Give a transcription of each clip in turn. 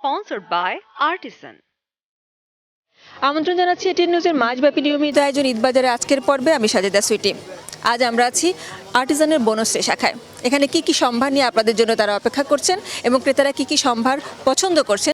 Sponsored by Artisan. আমন্ত্রণ জানাচ্ছি ATN নিউজের মাসব্যাপী নিয়মিত আয়োজন ঈদবাজারে আজকের পর্বে। আমি সাজেদা সুইটি। আজ আমরা আছি আর্টিজানের বনশ্রী শাখায়। এখানে কি কি সম্ভার নিয়ে আপনাদের জন্য তারা অপেক্ষা করছেন এবং ক্রেতারা কি কি সম্ভার পছন্দ করছেন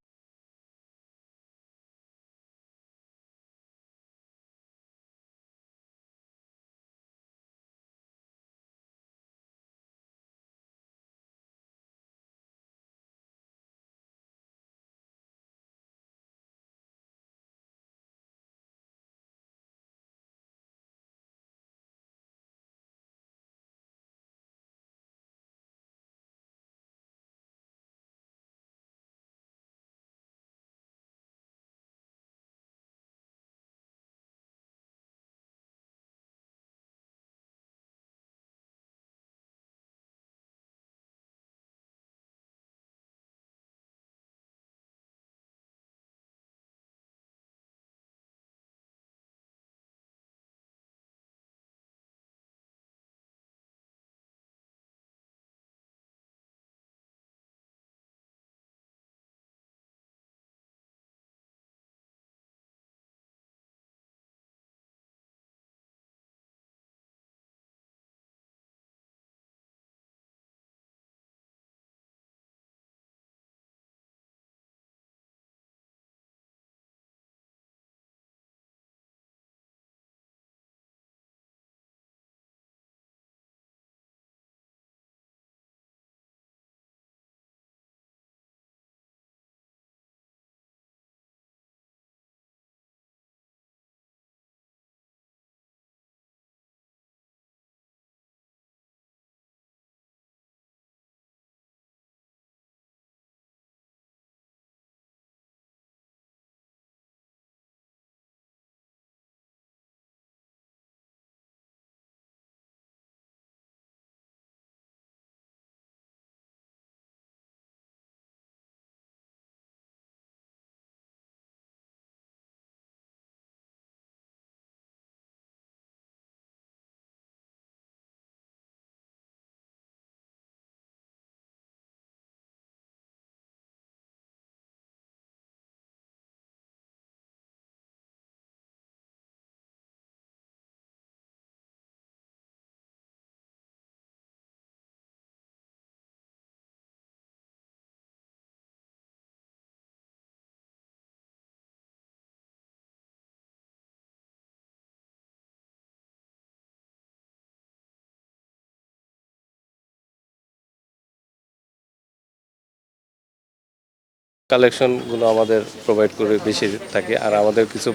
কালেকশনগুলো আমাদের প্রোভাইড করে বেশি থাকে। আর আমাদের কিছু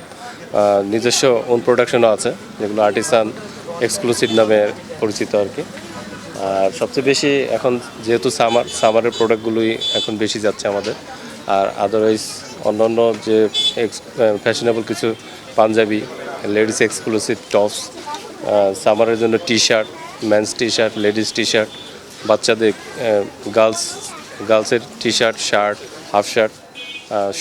নিজস্ব ওন প্রোডাকশনও আছে, যেগুলো আর্টিসান এক্সক্লুসিভ নামে পরিচিত আর কি। আর সবচেয়ে বেশি এখন যেহেতু সামারের প্রোডাক্টগুলোই এখন বেশি যাচ্ছে আমাদের। আর আদারওয়াইজ অন্যান্য যে ফ্যাশনেবল কিছু পাঞ্জাবি, লেডিস এক্সক্লুসিভ টপস, সামারের জন্য T shirt, men's T shirt, ladies T shirt, বাচ্চাদের গার্লসের T shirt, shirt, half shirt,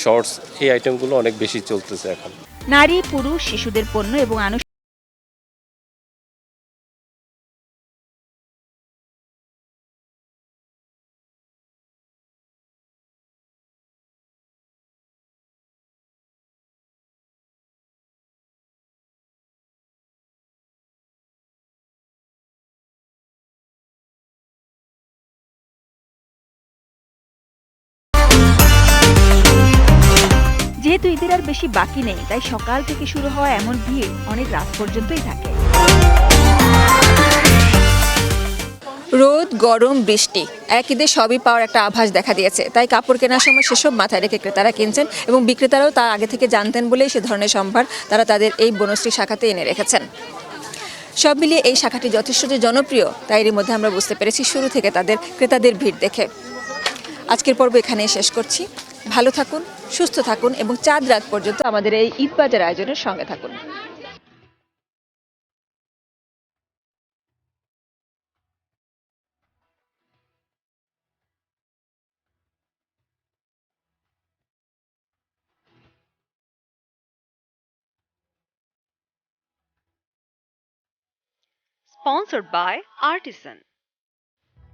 shorts, এই আইটেমগুলো অনেক বেশি চলতেছে এখন। নারী, পুরুষ, শিশুদের পণ্য এবং যেহেতু ঈদের আর বেশি বাকি নেই, তাই সকাল থেকে শুরু হওয়া এমন ভিড় অনেক রাত পর্যন্তই থাকে। রোদ, গরম, বৃষ্টি এক ঈদে সবই পাওয়ার একটা আভাস দেখা দিয়েছে। তাই কাপড় কেনার সময় সেসব মাথায় রেখে ক্রেতারা কিনছেন এবং বিক্রেতারাও তার আগে থেকে জানতেন বলেই সে ধরনের সম্ভার তারা তাদের এই বনশ্রী শাখাতে এনে রেখেছেন। সব মিলিয়ে এই শাখাটি যথেষ্ট যে জনপ্রিয়, তাই এর মধ্যে আমরা বুঝতে পেরেছি শুরু থেকে তাদের ক্রেতাদের ভিড় দেখে। আজকের পর্ব এখানেই শেষ করছি। ভালো থাকুন, সুস্থ থাকুন এবং চাঁদ রাত পর্যন্ত আমাদের এই ঈদবাজার আয়োজনের সঙ্গে থাকুন। Sponsored by Artisan.